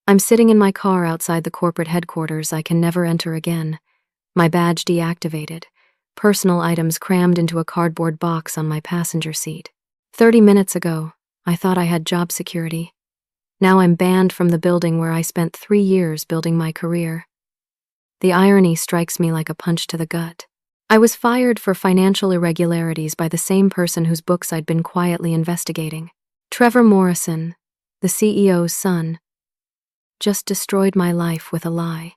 I'm sitting in my car outside the corporate headquarters I can never enter again, my badge deactivated, personal items crammed into a cardboard box on my passenger seat. 30 minutes ago, I thought I had job security. Now I'm banned from the building where I spent 3 years building my career. The irony strikes me like a punch to the gut. I was fired for financial irregularities by the same person whose books I'd been quietly investigating. Trevor Morrison, the CEO's son, just destroyed my life with a lie.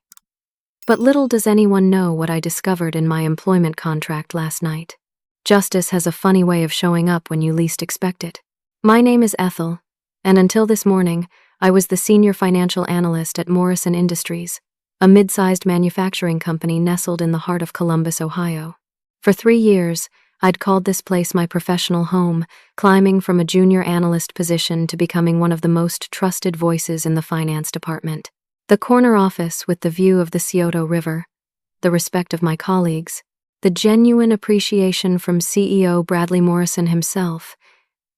But little does anyone know what I discovered in my employment contract last night. Justice has a funny way of showing up when you least expect it. My name is Ethel, and until this morning, I was the senior financial analyst at Morrison Industries, a mid-sized manufacturing company nestled in the heart of Columbus, Ohio. For 3 years, I'd called this place my professional home, climbing from a junior analyst position to becoming one of the most trusted voices in the finance department. The corner office with the view of the Scioto River, the respect of my colleagues, the genuine appreciation from CEO Bradley Morrison himself,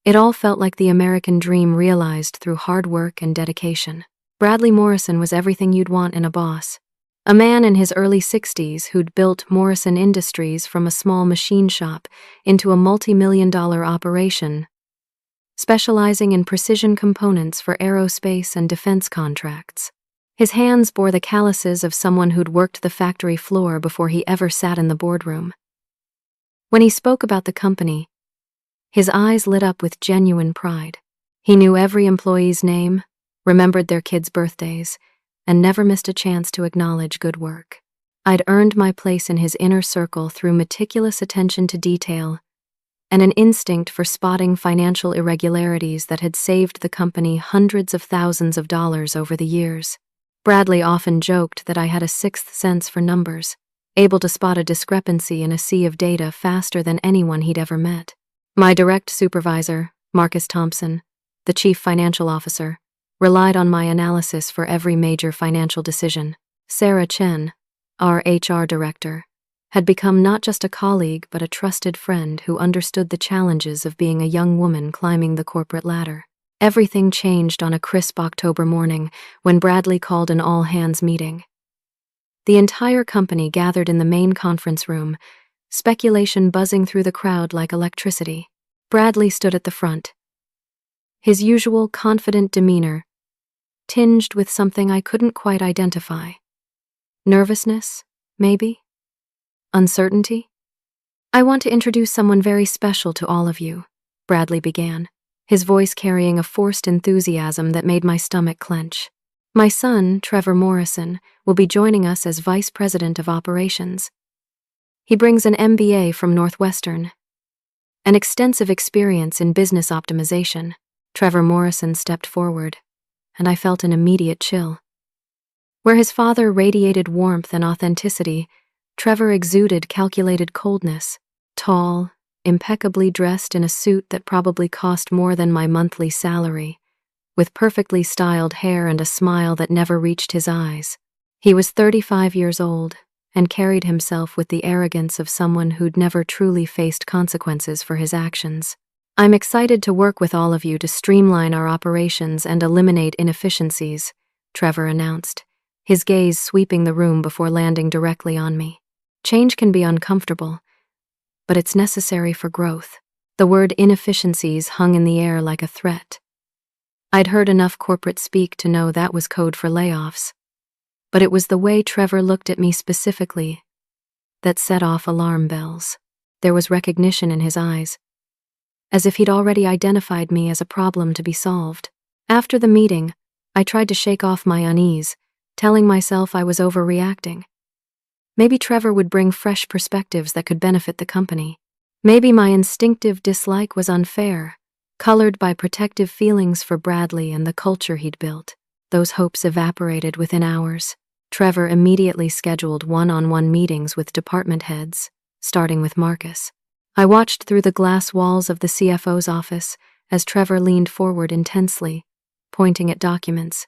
it all felt like the American dream realized through hard work and dedication. Bradley Morrison was everything you'd want in a boss. A man in his early 60s who'd built Morrison Industries from a small machine shop into a multi-million-dollar operation, specializing in precision components for aerospace and defense contracts. His hands bore the calluses of someone who'd worked the factory floor before he ever sat in the boardroom. When he spoke about the company, his eyes lit up with genuine pride. He knew every employee's name, remembered their kids' birthdays, and never missed a chance to acknowledge good work. I'd earned my place in his inner circle through meticulous attention to detail and an instinct for spotting financial irregularities that had saved the company hundreds of thousands of dollars over the years. Bradley often joked that I had a sixth sense for numbers, able to spot a discrepancy in a sea of data faster than anyone he'd ever met. My direct supervisor, Marcus Thompson, the chief financial officer, relied on my analysis for every major financial decision. Sarah Chen, our HR director, had become not just a colleague but a trusted friend who understood the challenges of being a young woman climbing the corporate ladder. Everything changed on a crisp October morning when Bradley called an all-hands meeting. The entire company gathered in the main conference room, speculation buzzing through the crowd like electricity. Bradley stood at the front, his usual confident demeanor tinged with something I couldn't quite identify. Nervousness, maybe? Uncertainty? "I want to introduce someone very special to all of you," Bradley began, his voice carrying a forced enthusiasm that made my stomach clench. "My son, Trevor Morrison, will be joining us as Vice President of Operations. He brings an MBA from Northwestern, an extensive experience in business optimization." Trevor Morrison stepped forward, and I felt an immediate chill. Where his father radiated warmth and authenticity, Trevor exuded calculated coldness. Tall, impeccably dressed in a suit that probably cost more than my monthly salary, with perfectly styled hair and a smile that never reached his eyes. He was 35 years old and carried himself with the arrogance of someone who'd never truly faced consequences for his actions. "I'm excited to work with all of you to streamline our operations and eliminate inefficiencies," Trevor announced, his gaze sweeping the room before landing directly on me. "Change can be uncomfortable, but it's necessary for growth." The word inefficiencies hung in the air like a threat. I'd heard enough corporate speak to know that was code for layoffs, but it was the way Trevor looked at me specifically that set off alarm bells. There was recognition in his eyes, as if he'd already identified me as a problem to be solved. After the meeting, I tried to shake off my unease, telling myself I was overreacting. Maybe Trevor would bring fresh perspectives that could benefit the company. Maybe my instinctive dislike was unfair, colored by protective feelings for Bradley and the culture he'd built. Those hopes evaporated within hours. Trevor immediately scheduled one-on-one meetings with department heads, starting with Marcus. I watched through the glass walls of the CFO's office as Trevor leaned forward intensely, pointing at documents,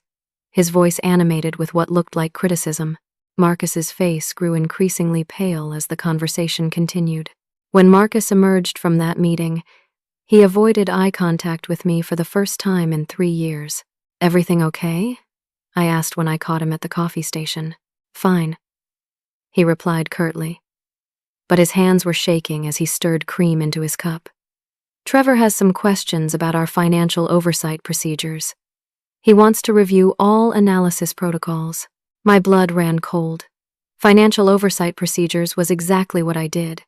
his voice animated with what looked like criticism. Marcus's face grew increasingly pale as the conversation continued. When Marcus emerged from that meeting, he avoided eye contact with me for the first time in 3 years. "Everything okay?" I asked when I caught him at the coffee station. Fine, he replied curtly, but his hands were shaking as he stirred cream into his cup. Trevor has some questions about our financial oversight procedures. He wants to review all analysis protocols. My blood ran cold. Financial oversight procedures was exactly what I did.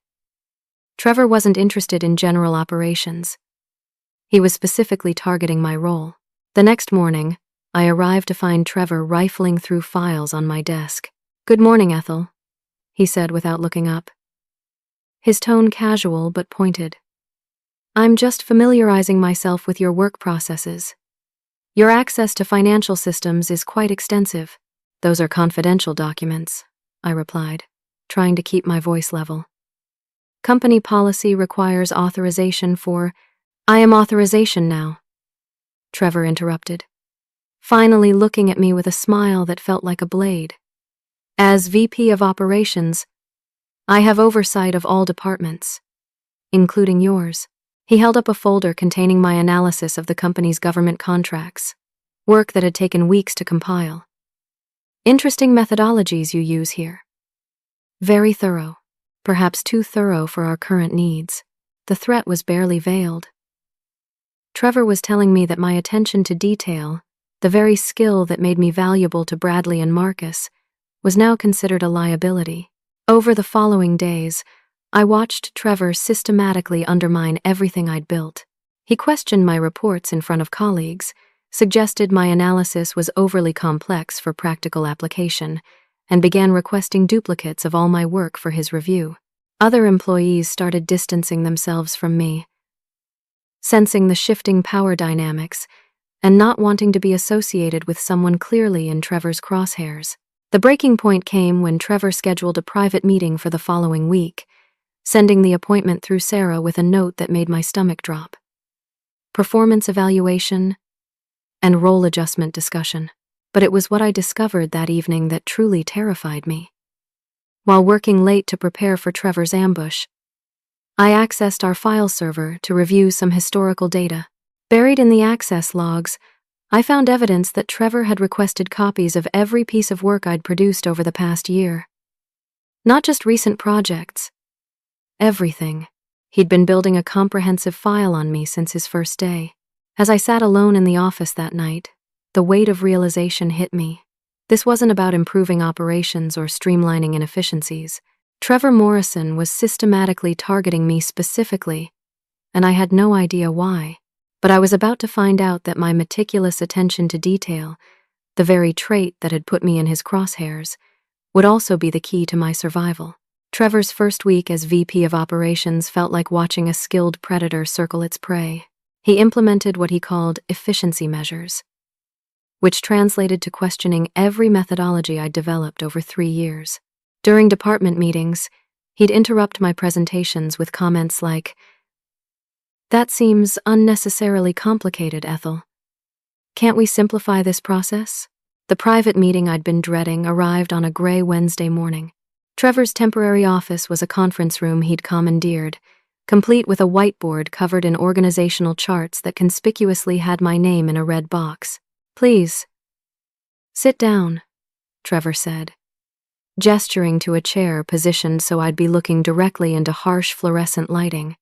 Trevor wasn't interested in general operations. He was specifically targeting my role. The next morning, I arrived to find Trevor rifling through files on my desk. "Good morning, Ethel," he said without looking up. His tone casual but pointed. "I'm just familiarizing myself with your work processes. Your access to financial systems is quite extensive." "Those are confidential documents," I replied, trying to keep my voice level. "Company policy requires authorization for—" "I am authorization now," Trevor interrupted, finally looking at me with a smile that felt like a blade. "As VP of Operations, I have oversight of all departments, including yours." He held up a folder containing my analysis of the company's government contracts, work that had taken weeks to compile. "Interesting methodologies you use here." "Very thorough, perhaps too thorough for our current needs." The threat was barely veiled. Trevor was telling me that my attention to detail, the very skill that made me valuable to Bradley and Marcus, was now considered a liability. Over the following days, I watched Trevor systematically undermine everything I'd built. He questioned my reports in front of colleagues, suggested my analysis was overly complex for practical application, and began requesting duplicates of all my work for his review. Other employees started distancing themselves from me, sensing the shifting power dynamics and not wanting to be associated with someone clearly in Trevor's crosshairs. The breaking point came when Trevor scheduled a private meeting for the following week, sending the appointment through Sarah with a note that made my stomach drop. Performance evaluation and role adjustment discussion. But it was what I discovered that evening that truly terrified me. While working late to prepare for Trevor's ambush, I accessed our file server to review some historical data. Buried in the access logs, I found evidence that Trevor had requested copies of every piece of work I'd produced over the past year. Not just recent projects. Everything. He'd been building a comprehensive file on me since his first day. As I sat alone in the office that night, the weight of realization hit me. This wasn't about improving operations or streamlining inefficiencies. Trevor Morrison was systematically targeting me specifically, and I had no idea why. But I was about to find out that my meticulous attention to detail, the very trait that had put me in his crosshairs, would also be the key to my survival. Trevor's first week as VP of Operations felt like watching a skilled predator circle its prey. He implemented what he called efficiency measures, which translated to questioning every methodology I'd developed over 3 years. During department meetings, he'd interrupt my presentations with comments like, "That seems unnecessarily complicated, Ethel. Can't we simplify this process?" The private meeting I'd been dreading arrived on a gray Wednesday morning. Trevor's temporary office was a conference room he'd commandeered, complete with a whiteboard covered in organizational charts that conspicuously had my name in a red box. "Please, sit down," Trevor said, gesturing to a chair positioned so I'd be looking directly into harsh fluorescent lighting.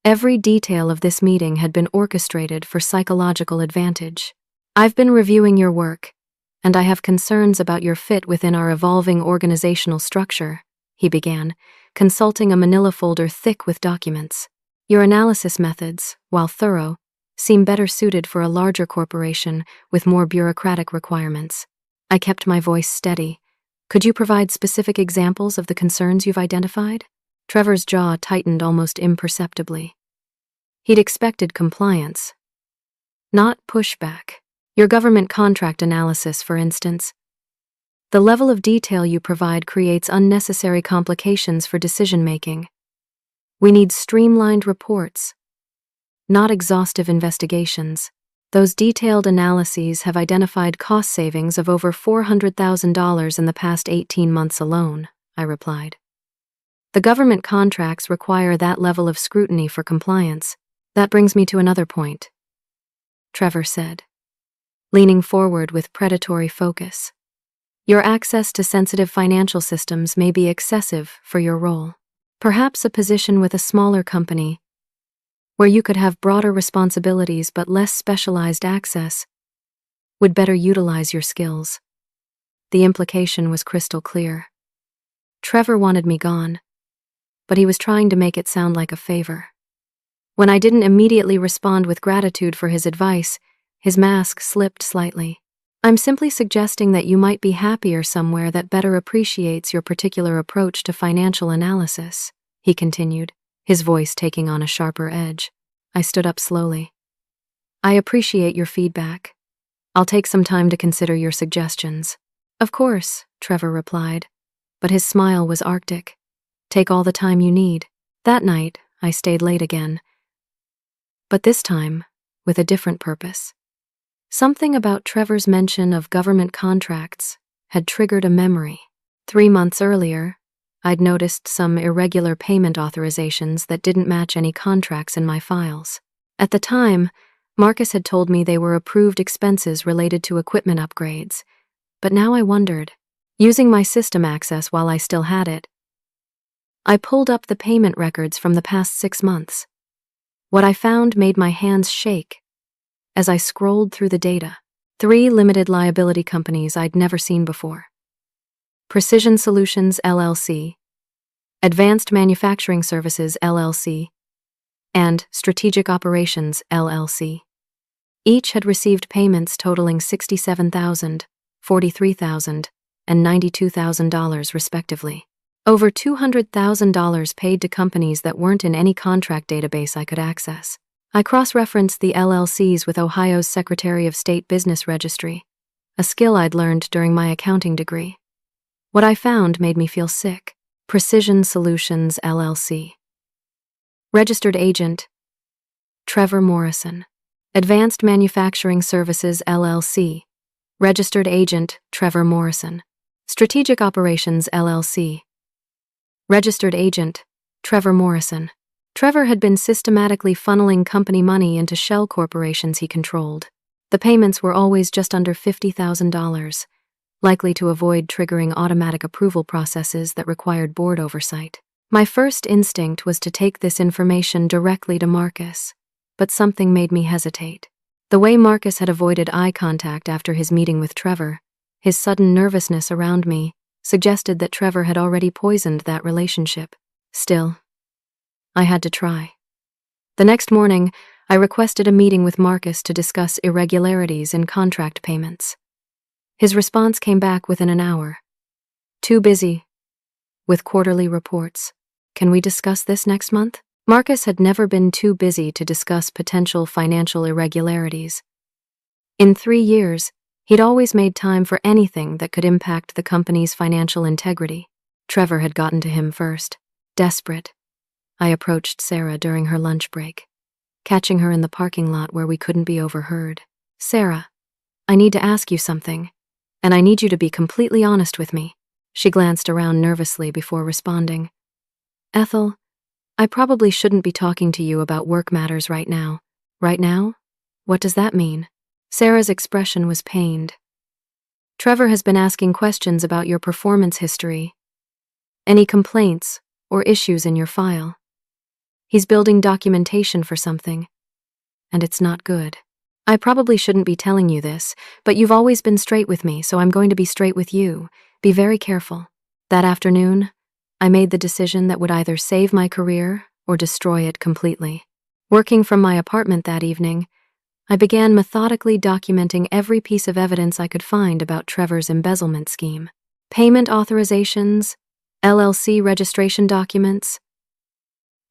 Every detail of this meeting had been orchestrated for psychological advantage. "I've been reviewing your work, and I have concerns about your fit within our evolving organizational structure," he began, consulting a manila folder thick with documents. "Your analysis methods, while thorough, seem better suited for a larger corporation with more bureaucratic requirements." I kept my voice steady. "Could you provide specific examples of the concerns you've identified?" Trevor's jaw tightened almost imperceptibly. He'd expected compliance, not pushback. "Your government contract analysis, for instance. The level of detail you provide creates unnecessary complications for decision-making. We need streamlined reports, not exhaustive investigations. Those detailed analyses have identified cost savings of over $400,000 in the past 18 months alone," I replied. "The government contracts require that level of scrutiny for compliance." "That brings me to another point," Trevor said. leaning forward with predatory focus. Your access to sensitive financial systems may be excessive for your role. Perhaps a position with a smaller company, where you could have broader responsibilities but less specialized access, would better utilize your skills. The implication was crystal clear. Trevor wanted me gone, but he was trying to make it sound like a favor. When I didn't immediately respond with gratitude for his advice, his mask slipped slightly. I'm simply suggesting that you might be happier somewhere that better appreciates your particular approach to financial analysis, he continued, his voice taking on a sharper edge. I stood up slowly. I appreciate your feedback. I'll take some time to consider your suggestions. Of course, Trevor replied, but his smile was arctic. Take all the time you need. That night, I stayed late again, but this time with a different purpose. Something about Trevor's mention of government contracts had triggered a memory. 3 months earlier, I'd noticed some irregular payment authorizations that didn't match any contracts in my files. At the time, Marcus had told me they were approved expenses related to equipment upgrades, but now I wondered, using my system access while I still had it, I pulled up the payment records from the past 6 months. What I found made my hands shake as I scrolled through the data. 3 limited liability companies I'd never seen before. Precision Solutions LLC, Advanced Manufacturing Services LLC, and Strategic Operations LLC. Each had received payments totaling $67,000, $43,000, and $92,000 respectively. Over $200,000 paid to companies that weren't in any contract database I could access. I cross-referenced the LLCs with Ohio's Secretary of State Business Registry, a skill I'd learned during my accounting degree. What I found made me feel sick. Precision Solutions LLC. Registered Agent, Trevor Morrison. Advanced Manufacturing Services LLC. Registered Agent, Trevor Morrison. Strategic Operations LLC. Registered Agent, Trevor Morrison. Trevor had been systematically funneling company money into shell corporations he controlled. The payments were always just under $50,000, likely to avoid triggering automatic approval processes that required board oversight. My first instinct was to take this information directly to Marcus, but something made me hesitate. The way Marcus had avoided eye contact after his meeting with Trevor, his sudden nervousness around me, suggested that Trevor had already poisoned that relationship. Still, I had to try. The next morning, I requested a meeting with Marcus to discuss irregularities in contract payments. His response came back within an hour. Too busy with quarterly reports. Can we discuss this next month? Marcus had never been too busy to discuss potential financial irregularities. In 3 years, he'd always made time for anything that could impact the company's financial integrity. Trevor had gotten to him first. Desperate, I approached Sarah during her lunch break, catching her in the parking lot where we couldn't be overheard. Sarah, I need to ask you something, and I need you to be completely honest with me. She glanced around nervously before responding. Ethel, I probably shouldn't be talking to you about work matters right now. Right now? What does that mean? Sarah's expression was pained. Trevor has been asking questions about your performance history. Any complaints or issues in your file? He's building documentation for something, and it's not good. I probably shouldn't be telling you this, but you've always been straight with me, so I'm going to be straight with you. Be very careful. That afternoon, I made the decision that would either save my career or destroy it completely. Working from my apartment that evening, I began methodically documenting every piece of evidence I could find about Trevor's embezzlement scheme. Payment authorizations, LLC registration documents,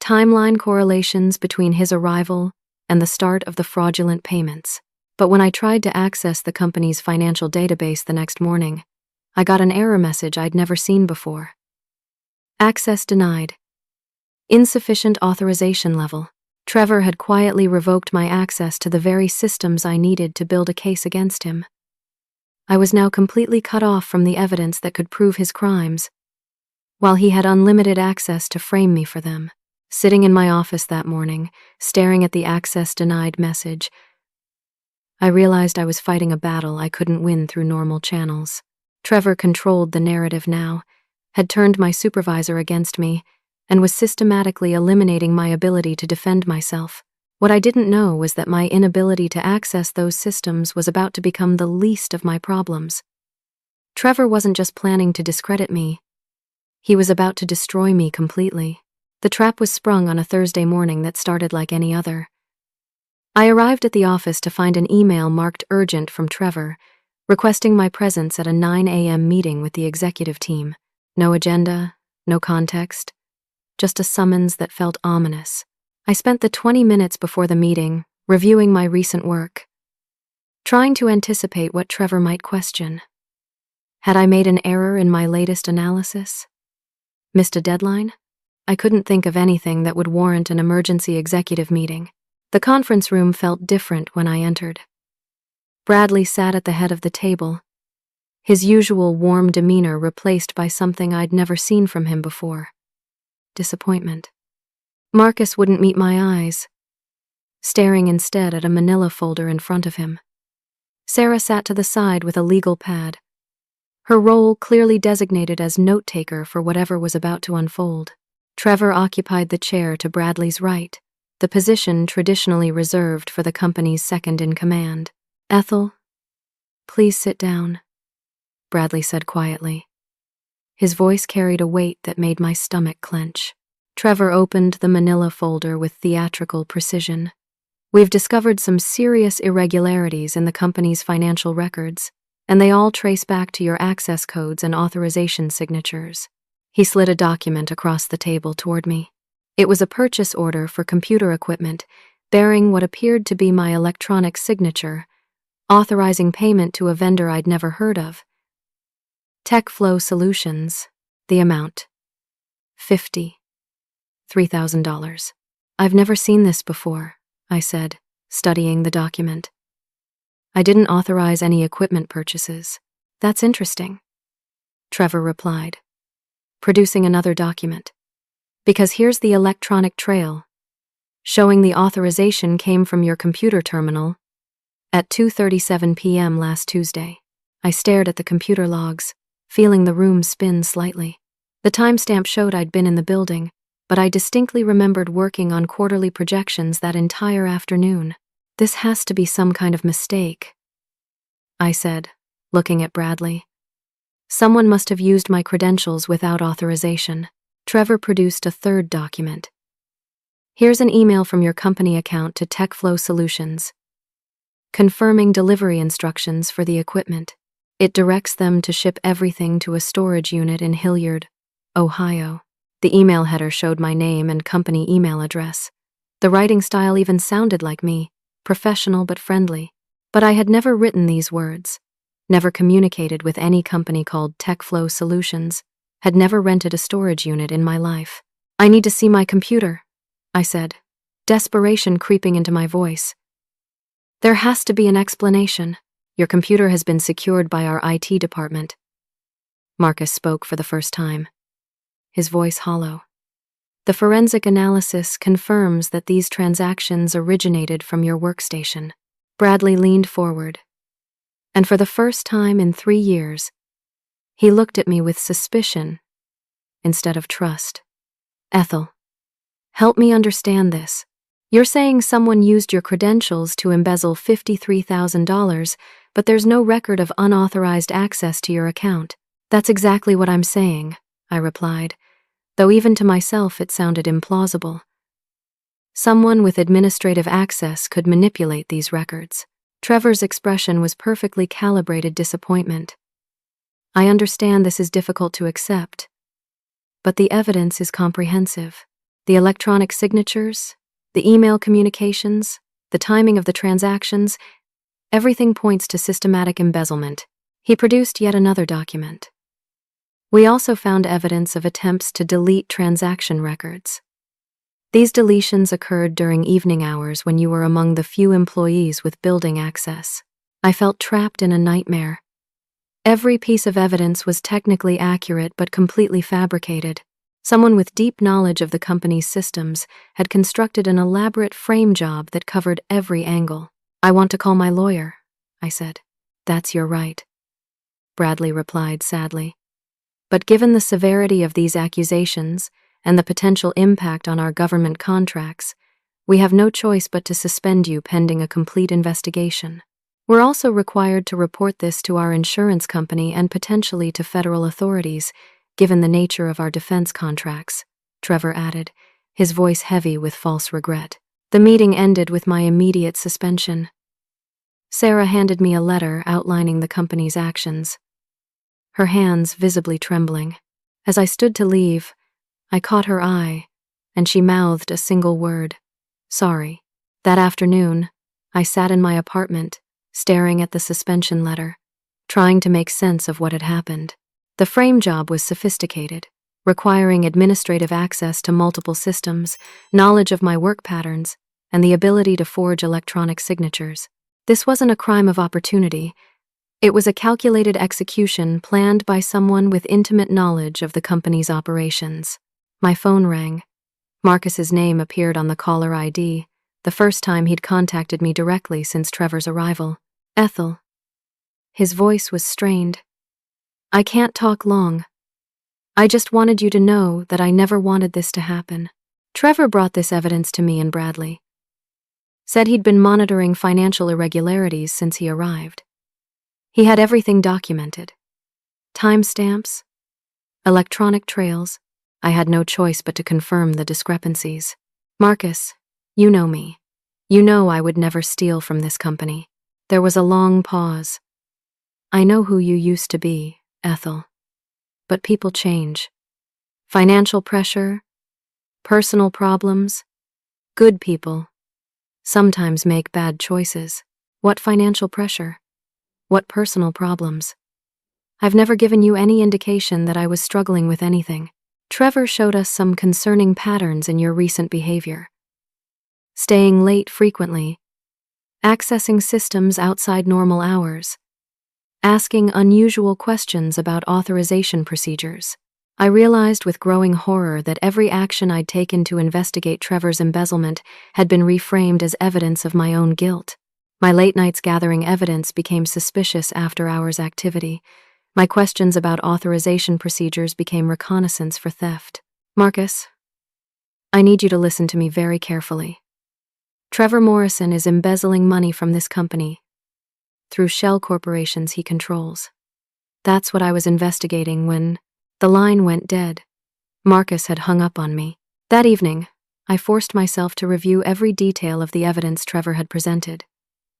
timeline correlations between his arrival and the start of the fraudulent payments. But when I tried to access the company's financial database the next morning, I got an error message I'd never seen before. Access denied. Insufficient authorization level. Trevor had quietly revoked my access to the very systems I needed to build a case against him. I was now completely cut off from the evidence that could prove his crimes, while he had unlimited access to frame me for them. Sitting in my office that morning, staring at the access denied message, I realized I was fighting a battle I couldn't win through normal channels. Trevor controlled the narrative now, had turned my supervisor against me, and was systematically eliminating my ability to defend myself. What I didn't know was that my inability to access those systems was about to become the least of my problems. Trevor wasn't just planning to discredit me. He was about to destroy me completely. The trap was sprung on a Thursday morning that started like any other. I arrived at the office to find an email marked urgent from Trevor, requesting my presence at a 9 a.m. meeting with the executive team. No agenda, no context, just a summons that felt ominous. I spent the 20 minutes before the meeting reviewing my recent work, trying to anticipate what Trevor might question. Had I made an error in my latest analysis? Missed a deadline? I couldn't think of anything that would warrant an emergency executive meeting. The conference room felt different when I entered. Bradley sat at the head of the table, his usual warm demeanor replaced by something I'd never seen from him before. Disappointment. Marcus wouldn't meet my eyes, staring instead at a manila folder in front of him. Sarah sat to the side with a legal pad, her role clearly designated as note-taker for whatever was about to unfold. Trevor occupied the chair to Bradley's right, the position traditionally reserved for the company's second-in-command. "Ethel, please sit down," Bradley said quietly. His voice carried a weight that made my stomach clench. Trevor opened the manila folder with theatrical precision. "We've discovered some serious irregularities in the company's financial records, and they all trace back to your access codes and authorization signatures." He slid a document across the table toward me. It was a purchase order for computer equipment, bearing what appeared to be my electronic signature, authorizing payment to a vendor I'd never heard of. TechFlow Solutions. The amount: $53,000. "I've never seen this before," I said, studying the document. "I didn't authorize any equipment purchases." "That's interesting," Trevor replied, producing another document. "Because here's the electronic trail, showing the authorization came from your computer terminal at 2:37 p.m. last Tuesday." I stared at the computer logs, feeling the room spin slightly. The timestamp showed I'd been in the building, but I distinctly remembered working on quarterly projections that entire afternoon. "This has to be some kind of mistake," I said, looking at Bradley. "Someone must have used my credentials without authorization." Trevor produced a third document. "Here's an email from your company account to TechFlow Solutions, confirming delivery instructions for the equipment. It directs them to ship everything to a storage unit in Hilliard, Ohio." The email header showed my name and company email address. The writing style even sounded like me, professional but friendly. But I had never written these words, never communicated with any company called TechFlow Solutions, had never rented a storage unit in my life. "I need to see my computer," I said, desperation creeping into my voice. "There has to be an explanation. Your computer has been secured by our IT department." Marcus spoke for the first time, his voice hollow. "The forensic analysis confirms that these transactions originated from your workstation." Bradley leaned forward, and for the first time in 3 years, he looked at me with suspicion instead of trust. "Ethel, help me understand this. You're saying someone used your credentials to embezzle $53,000, but there's no record of unauthorized access to your account." "That's exactly what I'm saying," I replied, though even to myself it sounded implausible. Someone with administrative access could manipulate these records. Trevor's expression was perfectly calibrated disappointment. "I understand this is difficult to accept, but the evidence is comprehensive. The electronic signatures, the email communications, the timing of the transactions, everything points to systematic embezzlement." He produced yet another document. "We also found evidence of attempts to delete transaction records. These deletions occurred during evening hours when you were among the few employees with building access." I felt trapped in a nightmare. Every piece of evidence was technically accurate but completely fabricated. Someone with deep knowledge of the company's systems had constructed an elaborate frame job that covered every angle. I want to call my lawyer, I said. That's your right, Bradley replied sadly. But given the severity of these accusations and the potential impact on our government contracts, we have no choice but to suspend you pending a complete investigation. We're also required to report this to our insurance company and potentially to federal authorities, given the nature of our defense contracts, Trevor added, his voice heavy with false regret. The meeting ended with my immediate suspension. Sarah handed me a letter outlining the company's actions, her hands visibly trembling. As I stood to leave, I caught her eye, and she mouthed a single word: sorry. That afternoon, I sat in my apartment, staring at the suspension letter, trying to make sense of what had happened. The frame job was sophisticated, requiring administrative access to multiple systems, knowledge of my work patterns, and the ability to forge electronic signatures. This wasn't a crime of opportunity. It was a calculated execution planned by someone with intimate knowledge of the company's operations. My phone rang. Marcus's name appeared on the caller ID, the first time he'd contacted me directly since Trevor's arrival. Ethel. His voice was strained. I can't talk long. I just wanted you to know that I never wanted this to happen. Trevor brought this evidence to me and Bradley. Said he'd been monitoring financial irregularities since he arrived. He had everything documented. Timestamps, electronic trails. I had no choice but to confirm the discrepancies. Marcus, you know me. You know I would never steal from this company. There was a long pause. I know who you used to be, Ethel. But people change. Financial pressure, personal problems. Good people sometimes make bad choices. What financial pressure? What personal problems? I've never given you any indication that I was struggling with anything. Trevor showed us some concerning patterns in your recent behavior. Staying late frequently, accessing systems outside normal hours, asking unusual questions about authorization procedures. I realized with growing horror that every action I'd taken to investigate Trevor's embezzlement had been reframed as evidence of my own guilt. My late nights gathering evidence became suspicious after-hours activity. My questions about authorization procedures became reconnaissance for theft. Marcus, I need you to listen to me very carefully. Trevor Morrison is embezzling money from this company through shell corporations he controls. That's what I was investigating when the line went dead. Marcus had hung up on me. That evening, I forced myself to review every detail of the evidence Trevor had presented.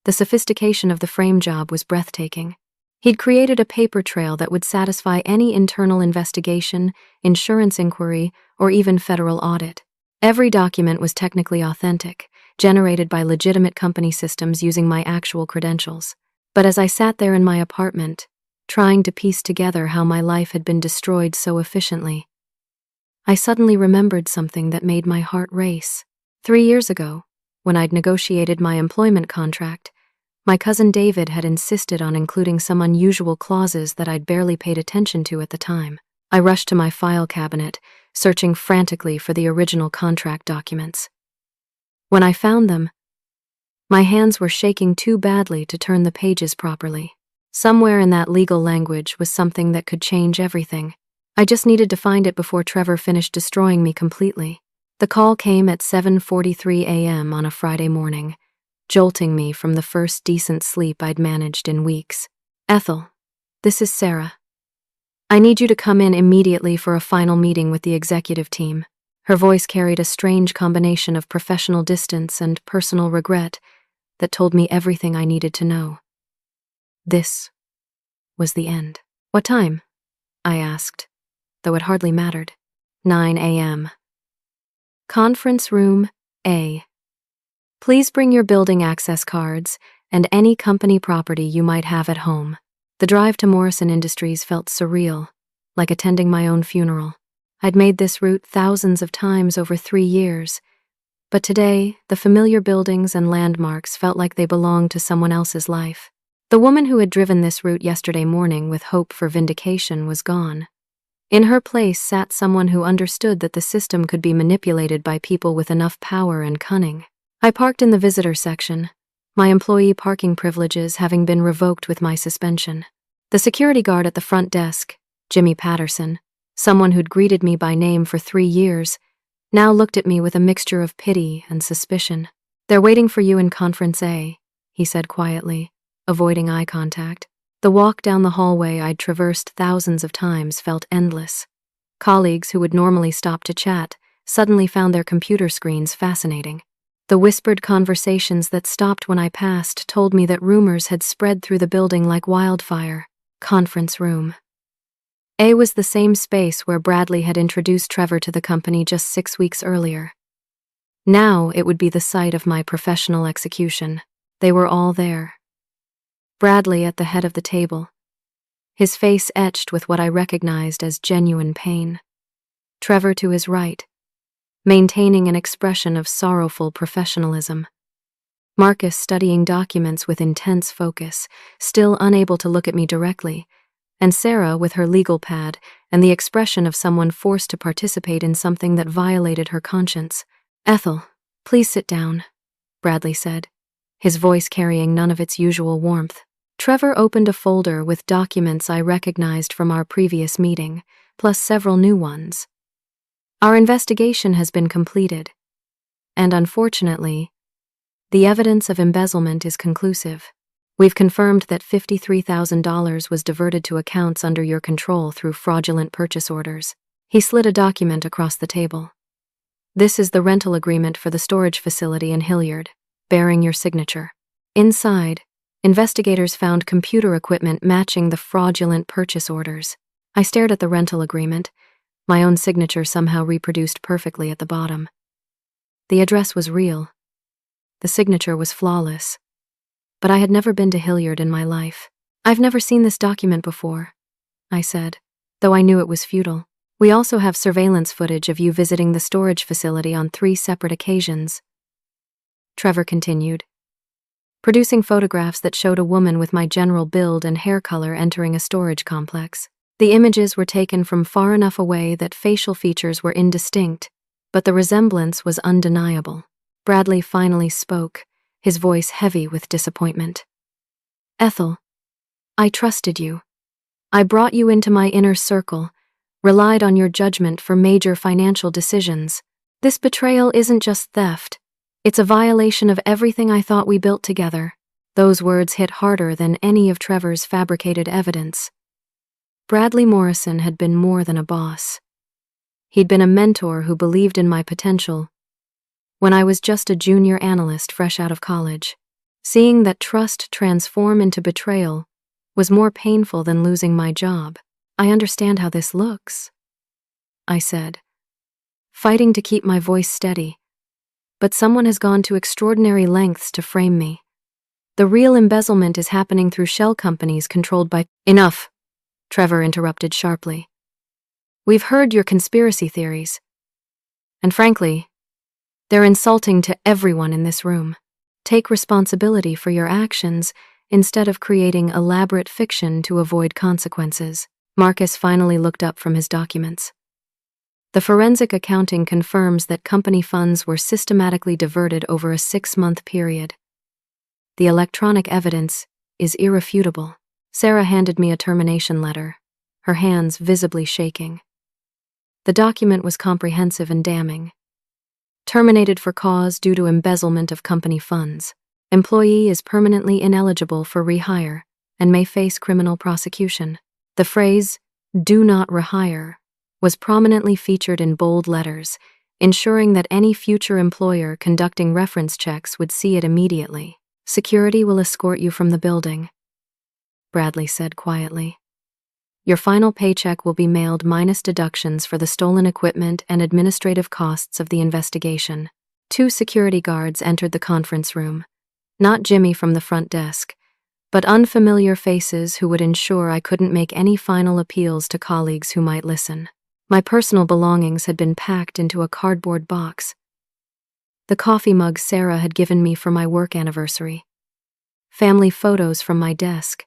The sophistication of the frame job was breathtaking. He'd created a paper trail that would satisfy any internal investigation, insurance inquiry, or even federal audit. Every document was technically authentic, generated by legitimate company systems using my actual credentials. But as I sat there in my apartment, trying to piece together how my life had been destroyed so efficiently, I suddenly remembered something that made my heart race. 3 years ago, when I'd negotiated my employment contract, my cousin David had insisted on including some unusual clauses that I'd barely paid attention to at the time. I rushed to my file cabinet, searching frantically for the original contract documents. When I found them, my hands were shaking too badly to turn the pages properly. Somewhere in that legal language was something that could change everything. I just needed to find it before Trevor finished destroying me completely. The call came at 7:43 a.m. on a Friday morning, jolting me from the first decent sleep I'd managed in weeks. Ethel, this is Sarah. I need you to come in immediately for a final meeting with the executive team. Her voice carried a strange combination of professional distance and personal regret that told me everything I needed to know. This was the end. What time? I asked, though it hardly mattered. 9 a.m. Conference room A. Please bring your building access cards and any company property you might have at home. The drive to Morrison Industries felt surreal, like attending my own funeral. I'd made this route thousands of times over 3 years, but today, the familiar buildings and landmarks felt like they belonged to someone else's life. The woman who had driven this route yesterday morning with hope for vindication was gone. In her place sat someone who understood that the system could be manipulated by people with enough power and cunning. I parked in the visitor section, my employee parking privileges having been revoked with my suspension. The security guard at the front desk, Jimmy Patterson, someone who'd greeted me by name for 3 years, now looked at me with a mixture of pity and suspicion. "They're waiting for you in Conference A," he said quietly, avoiding eye contact. The walk down the hallway I'd traversed thousands of times felt endless. Colleagues who would normally stop to chat suddenly found their computer screens fascinating. The whispered conversations that stopped when I passed told me that rumors had spread through the building like wildfire. Conference room. A was the same space where Bradley had introduced Trevor to the company just 6 weeks earlier. Now it would be the site of my professional execution. They were all there. Bradley at the head of the table, his face etched with what I recognized as genuine pain. Trevor to his right, maintaining an expression of sorrowful professionalism. Marcus studying documents with intense focus, still unable to look at me directly, and Sarah with her legal pad and the expression of someone forced to participate in something that violated her conscience. "Ethel, please sit down," Bradley said, his voice carrying none of its usual warmth. Trevor opened a folder with documents I recognized from our previous meeting, plus several new ones. "Our investigation has been completed, and unfortunately, the evidence of embezzlement is conclusive. We've confirmed that $53,000 was diverted to accounts under your control through fraudulent purchase orders." He slid a document across the table. "This is the rental agreement for the storage facility in Hilliard, bearing your signature." Inside, investigators found computer equipment matching the fraudulent purchase orders. I stared at the rental agreement, my own signature somehow reproduced perfectly at the bottom. The address was real. The signature was flawless. But I had never been to Hilliard in my life. "I've never seen this document before," I said, though I knew it was futile. "We also have surveillance footage of you visiting the storage facility on 3 separate occasions," Trevor continued, producing photographs that showed a woman with my general build and hair color entering a storage complex. The images were taken from far enough away that facial features were indistinct, but the resemblance was undeniable. Bradley finally spoke, his voice heavy with disappointment. "Ethel, I trusted you. I brought you into my inner circle, relied on your judgment for major financial decisions. This betrayal isn't just theft. It's a violation of everything I thought we built together." Those words hit harder than any of Trevor's fabricated evidence. Bradley Morrison had been more than a boss. He'd been a mentor who believed in my potential when I was just a junior analyst fresh out of college. Seeing that trust transform into betrayal was more painful than losing my job. "I understand how this looks," I said, fighting to keep my voice steady. "But someone has gone to extraordinary lengths to frame me. The real embezzlement is happening through shell companies controlled by—" "Enough," Trevor interrupted sharply. "We've heard your conspiracy theories. And frankly, they're insulting to everyone in this room. Take responsibility for your actions instead of creating elaborate fiction to avoid consequences." Marcus finally looked up from his documents. "The forensic accounting confirms that company funds were systematically diverted over a 6-month period. The electronic evidence is irrefutable." Sarah handed me a termination letter, her hands visibly shaking. The document was comprehensive and damning. "Terminated for cause due to embezzlement of company funds. Employee is permanently ineligible for rehire and may face criminal prosecution." The phrase, "do not rehire," was prominently featured in bold letters, ensuring that any future employer conducting reference checks would see it immediately. "Security will escort you from the building," Bradley said quietly. "Your final paycheck will be mailed minus deductions for the stolen equipment and administrative costs of the investigation." 2 security guards entered the conference room, not Jimmy from the front desk, but unfamiliar faces who would ensure I couldn't make any final appeals to colleagues who might listen. My personal belongings had been packed into a cardboard box. The coffee mug Sarah had given me for my work anniversary. Family photos from my desk.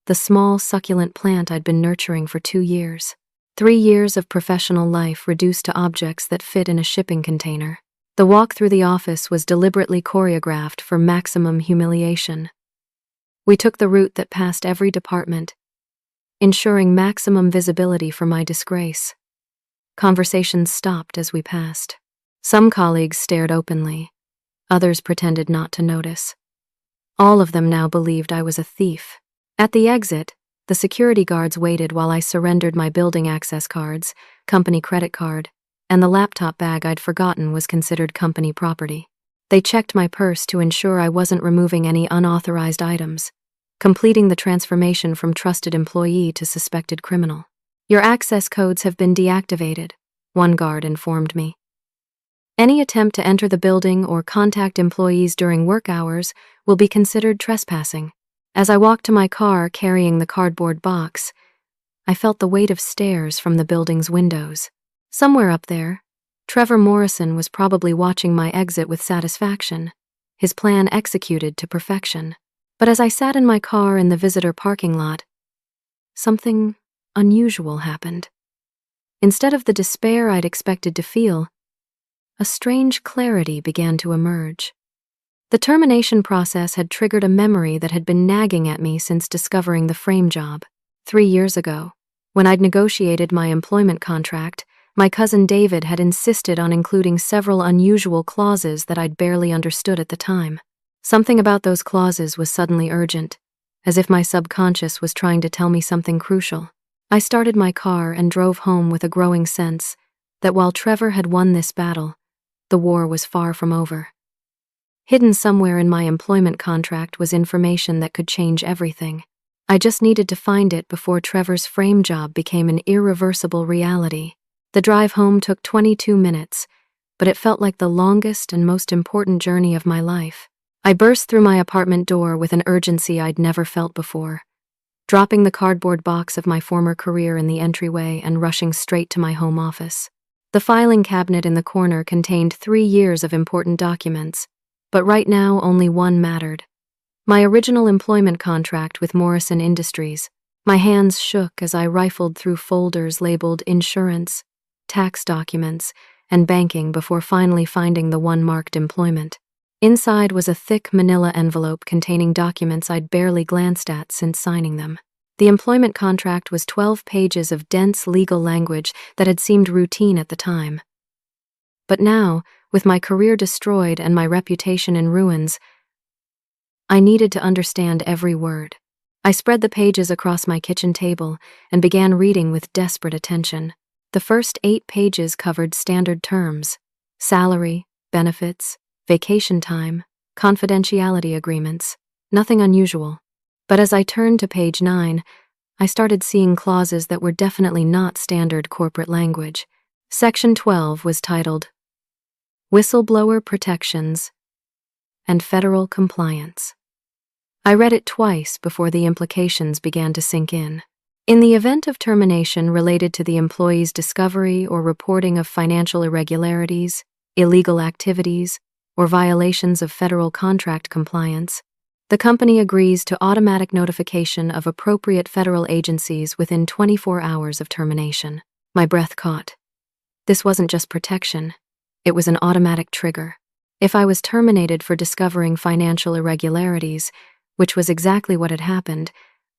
The small, succulent plant I'd been nurturing for 2 years. 3 years of professional life reduced to objects that fit in a shipping container. The walk through the office was deliberately choreographed for maximum humiliation. We took the route that passed every department, ensuring maximum visibility for my disgrace. Conversations stopped as we passed. Some colleagues stared openly, others pretended not to notice. All of them now believed I was a thief. At the exit, the security guards waited while I surrendered my building access cards, company credit card, and the laptop bag I'd forgotten was considered company property. They checked my purse to ensure I wasn't removing any unauthorized items, completing the transformation from trusted employee to suspected criminal. "Your access codes have been deactivated," one guard informed me. "Any attempt to enter the building or contact employees during work hours will be considered trespassing." As I walked to my car carrying the cardboard box, I felt the weight of stares from the building's windows. Somewhere up there, Trevor Morrison was probably watching my exit with satisfaction, his plan executed to perfection. But as I sat in my car in the visitor parking lot, something unusual happened. Instead of the despair I'd expected to feel, a strange clarity began to emerge. The termination process had triggered a memory that had been nagging at me since discovering the frame job. 3 years ago, when I'd negotiated my employment contract, my cousin David had insisted on including several unusual clauses that I'd barely understood at the time. Something about those clauses was suddenly urgent, as if my subconscious was trying to tell me something crucial. I started my car and drove home with a growing sense that while Trevor had won this battle, the war was far from over. Hidden somewhere in my employment contract was information that could change everything. I just needed to find it before Trevor's frame job became an irreversible reality. The drive home took 22 minutes, but it felt like the longest and most important journey of my life. I burst through my apartment door with an urgency I'd never felt before, dropping the cardboard box of my former career in the entryway and rushing straight to my home office. The filing cabinet in the corner contained 3 years of important documents, but right now only one mattered. My original employment contract with Morrison Industries. My hands shook as I rifled through folders labeled insurance, tax documents, and banking before finally finding the one marked employment. Inside was a thick manila envelope containing documents I'd barely glanced at since signing them. The employment contract was 12 pages of dense legal language that had seemed routine at the time. But now, with my career destroyed and my reputation in ruins, I needed to understand every word. I spread the pages across my kitchen table and began reading with desperate attention. The first 8 pages covered standard terms: salary, benefits, vacation time, confidentiality agreements, nothing unusual. But as I turned to page 9, I started seeing clauses that were definitely not standard corporate language. Section 12 was titled Whistleblower Protections and Federal Compliance. I read it twice before the implications began to sink in. In the event of termination related to the employee's discovery or reporting of financial irregularities, illegal activities, or violations of federal contract compliance, the company agrees to automatic notification of appropriate federal agencies within 24 hours of termination. My breath caught. This wasn't just protection, it was an automatic trigger. If I was terminated for discovering financial irregularities, which was exactly what had happened,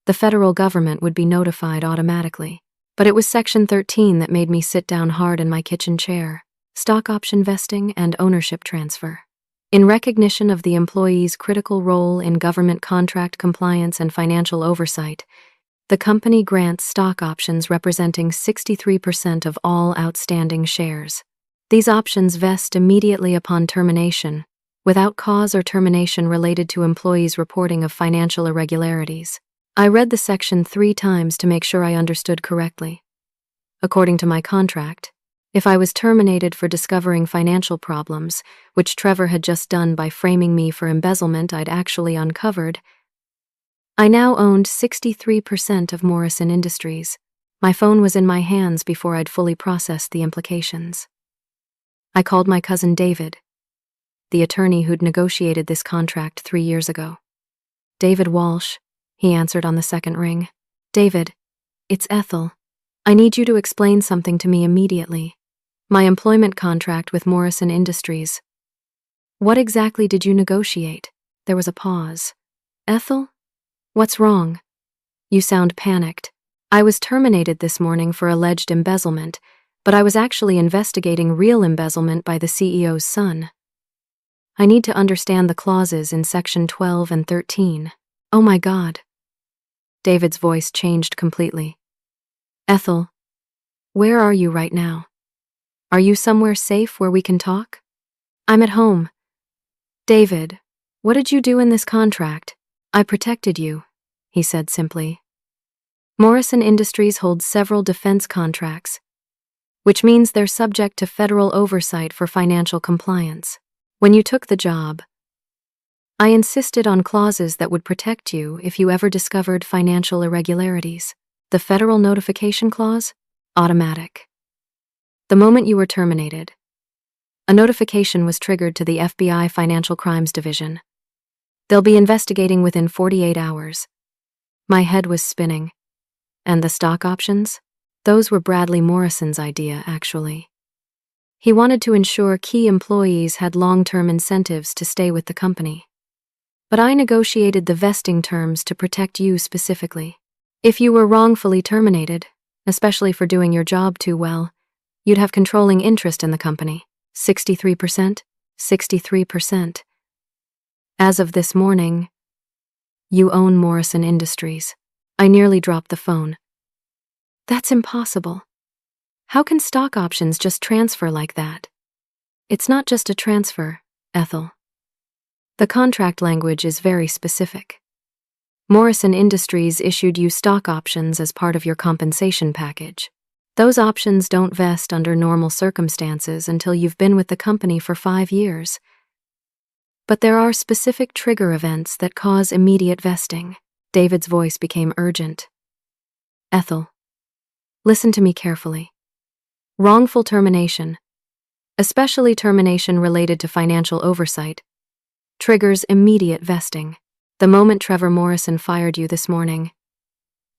the federal government would be notified automatically. But it was Section 13 that made me sit down hard in my kitchen chair: stock option vesting and ownership transfer. In recognition of the employee's critical role in government contract compliance and financial oversight, the company grants stock options representing 63% of all outstanding shares. These options vest immediately upon termination, without cause or termination related to employees' reporting of financial irregularities. I read the section 3 times to make sure I understood correctly. According to my contract, if I was terminated for discovering financial problems, which Trevor had just done by framing me for embezzlement I'd actually uncovered, I now owned 63% of Morrison Industries. My phone was in my hands before I'd fully processed the implications. I called my cousin David, the attorney who'd negotiated this contract 3 years ago. "David Walsh," he answered on the second ring. "David, it's Ethel. I need you to explain something to me immediately. My employment contract with Morrison Industries, What exactly did you negotiate? There was a pause. Ethel? What's wrong? You sound panicked. I was terminated this morning for alleged embezzlement, but I was actually investigating real embezzlement by the CEO's son. I need to understand the clauses in Section 12 and 13. Oh my God. David's voice changed completely. Ethel, where are you right now? Are you somewhere safe where we can talk? I'm at home. David, what did you do in this contract? I protected you, he said simply. Morrison Industries holds several defense contracts, which means they're subject to federal oversight for financial compliance. When you took the job, I insisted on clauses that would protect you if you ever discovered financial irregularities. The federal notification clause? Automatic. The moment you were terminated, a notification was triggered to the FBI Financial Crimes Division. They'll be investigating within 48 hours. My head was spinning. And the stock options? Those were Bradley Morrison's idea, actually. He wanted to ensure key employees had long-term incentives to stay with the company. But I negotiated the vesting terms to protect you specifically. If you were wrongfully terminated, especially for doing your job too well, you'd have controlling interest in the company. 63%? 63%. As of this morning, you own Morrison Industries. I nearly dropped the phone. That's impossible. How can stock options just transfer like that? It's not just a transfer, Ethel. The contract language is very specific. Morrison Industries issued you stock options as part of your compensation package. Those options don't vest under normal circumstances until you've been with the company for 5 years. But there are specific trigger events that cause immediate vesting. David's voice became urgent. Ethel, listen to me carefully. Wrongful termination, especially termination related to financial oversight, triggers immediate vesting. The moment Trevor Morrison fired you this morning,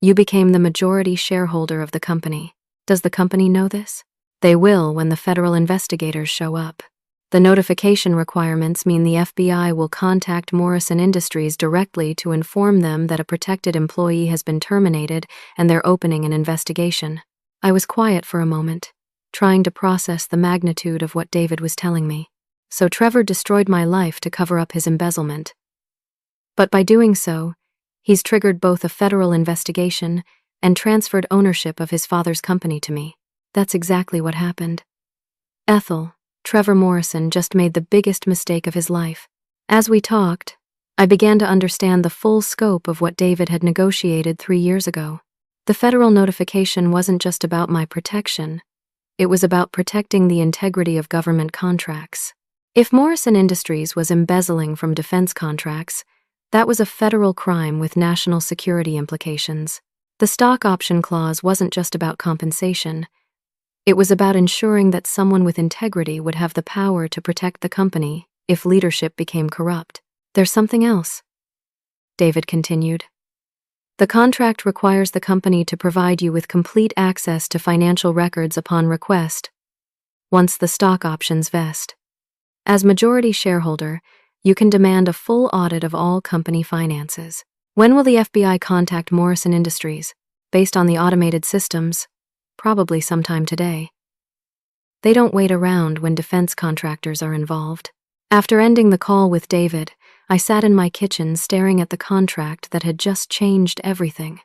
you became the majority shareholder of the company. Does the company know this? They will when the federal investigators show up. The notification requirements mean the FBI will contact Morrison Industries directly to inform them that a protected employee has been terminated and they're opening an investigation. I was quiet for a moment, trying to process the magnitude of what David was telling me. So Trevor destroyed my life to cover up his embezzlement. But by doing so, he's triggered both a federal investigation and transferred ownership of his father's company to me. That's exactly what happened. Ethel, Trevor Morrison just made the biggest mistake of his life. As we talked, I began to understand the full scope of what David had negotiated 3 years ago. The federal notification wasn't just about my protection. It was about protecting the integrity of government contracts. If Morrison Industries was embezzling from defense contracts, that was a federal crime with national security implications. The stock option clause wasn't just about compensation. It was about ensuring that someone with integrity would have the power to protect the company if leadership became corrupt. There's something else, David continued. The contract requires the company to provide you with complete access to financial records upon request, once the stock options vest. As majority shareholder, you can demand a full audit of all company finances. When will the FBI contact Morrison Industries? Based on the automated systems, probably sometime today. They don't wait around when defense contractors are involved. After ending the call with David, I sat in my kitchen staring at the contract that had just changed everything.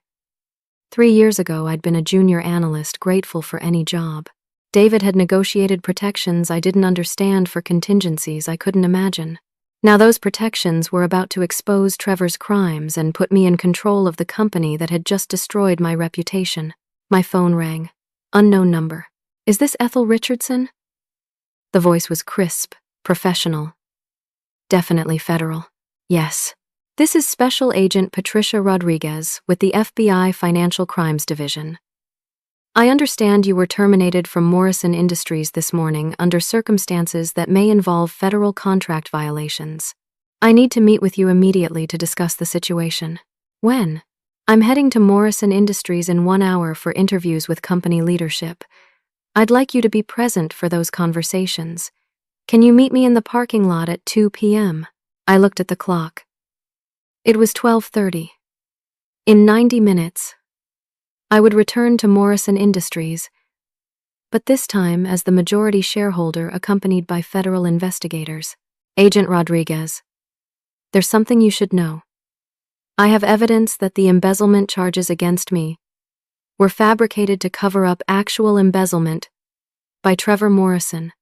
3 years ago, I'd been a junior analyst grateful for any job. David had negotiated protections I didn't understand for contingencies I couldn't imagine. Now those protections were about to expose Trevor's crimes and put me in control of the company that had just destroyed my reputation. My phone rang. Unknown number. Is this Ethel Richardson? The voice was crisp, professional. Definitely federal. Yes. This is Special Agent Patricia Rodriguez with the FBI Financial Crimes Division. I understand you were terminated from Morrison Industries this morning under circumstances that may involve federal contract violations. I need to meet with you immediately to discuss the situation. When? I'm heading to Morrison Industries in 1 hour for interviews with company leadership. I'd like you to be present for those conversations. Can you meet me in the parking lot at 2 p.m.? I looked at the clock. It was 12:30. In 90 minutes, I would return to Morrison Industries, but this time as the majority shareholder accompanied by federal investigators. Agent Rodriguez, there's something you should know. I have evidence that the embezzlement charges against me were fabricated to cover up actual embezzlement by Trevor Morrison,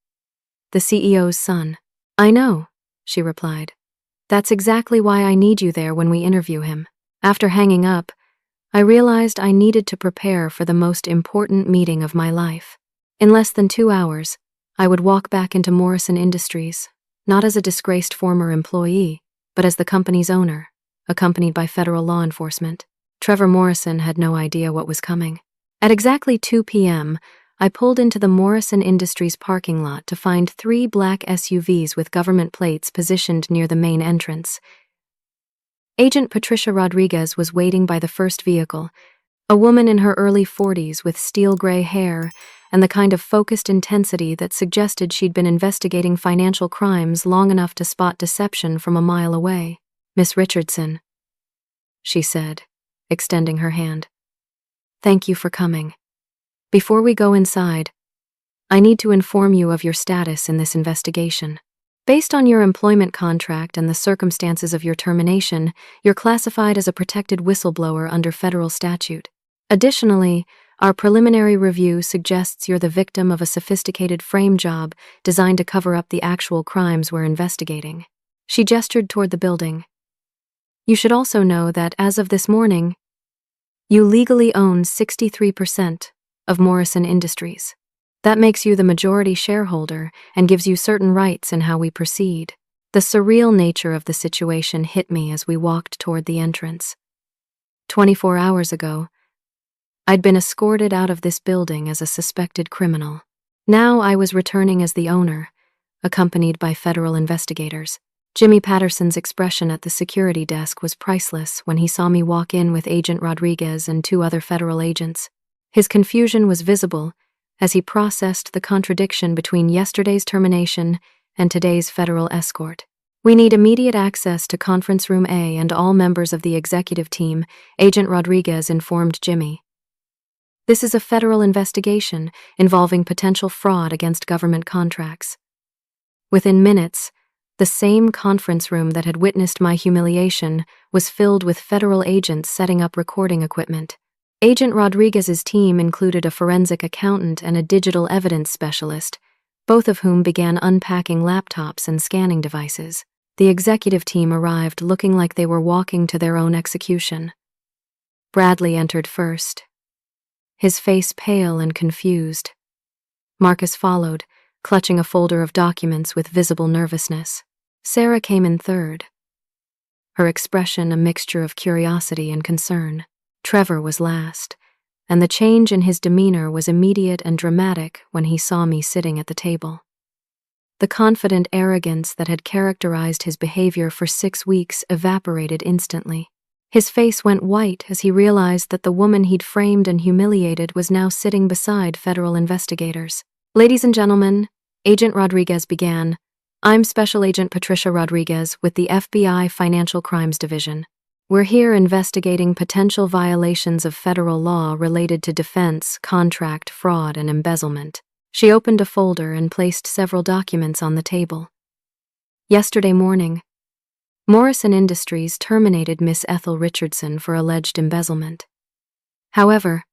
the CEO's son. I know, she replied. That's exactly why I need you there when we interview him. After hanging up, I realized I needed to prepare for the most important meeting of my life. In less than 2 hours, I would walk back into Morrison Industries, not as a disgraced former employee, but as the company's owner, accompanied by federal law enforcement. Trevor Morrison had no idea what was coming. At exactly 2 p.m., I pulled into the Morrison Industries parking lot to find 3 black SUVs with government plates positioned near the main entrance. Agent Patricia Rodriguez was waiting by the first vehicle, a woman in her early 40s with steel-gray hair and the kind of focused intensity that suggested she'd been investigating financial crimes long enough to spot deception from a mile away. Miss Richardson, she said, extending her hand. Thank you for coming. Before we go inside, I need to inform you of your status in this investigation. Based on your employment contract and the circumstances of your termination, you're classified as a protected whistleblower under federal statute. Additionally, our preliminary review suggests you're the victim of a sophisticated frame job designed to cover up the actual crimes we're investigating. She gestured toward the building. You should also know that as of this morning, you legally own 63% of Morrison Industries. That makes you the majority shareholder and gives you certain rights in how we proceed. The surreal nature of the situation hit me as we walked toward the entrance. 24 hours ago, I'd been escorted out of this building as a suspected criminal. Now I was returning as the owner, accompanied by federal investigators. Jimmy Patterson's expression at the security desk was priceless when he saw me walk in with Agent Rodriguez and 2 other federal agents. His confusion was visible as he processed the contradiction between yesterday's termination and today's federal escort. We need immediate access to Conference Room A and all members of the executive team, Agent Rodriguez informed Jimmy. This is a federal investigation involving potential fraud against government contracts. Within minutes, the same conference room that had witnessed my humiliation was filled with federal agents setting up recording equipment. Agent Rodriguez's team included a forensic accountant and a digital evidence specialist, both of whom began unpacking laptops and scanning devices. The executive team arrived looking like they were walking to their own execution. Bradley entered first, his face pale and confused. Marcus followed, clutching a folder of documents with visible nervousness. Sarah came in third, her expression a mixture of curiosity and concern. Trevor was last, and the change in his demeanor was immediate and dramatic when he saw me sitting at the table. The confident arrogance that had characterized his behavior for 6 weeks evaporated instantly. His face went white as he realized that the woman he'd framed and humiliated was now sitting beside federal investigators. Ladies and gentlemen, Agent Rodriguez began. I'm Special Agent Patricia Rodriguez with the FBI Financial Crimes Division. We're here investigating potential violations of federal law related to defense, contract, fraud, and embezzlement. She opened a folder and placed several documents on the table. Yesterday morning, Morrison Industries terminated Miss Ethel Richardson for alleged embezzlement. However,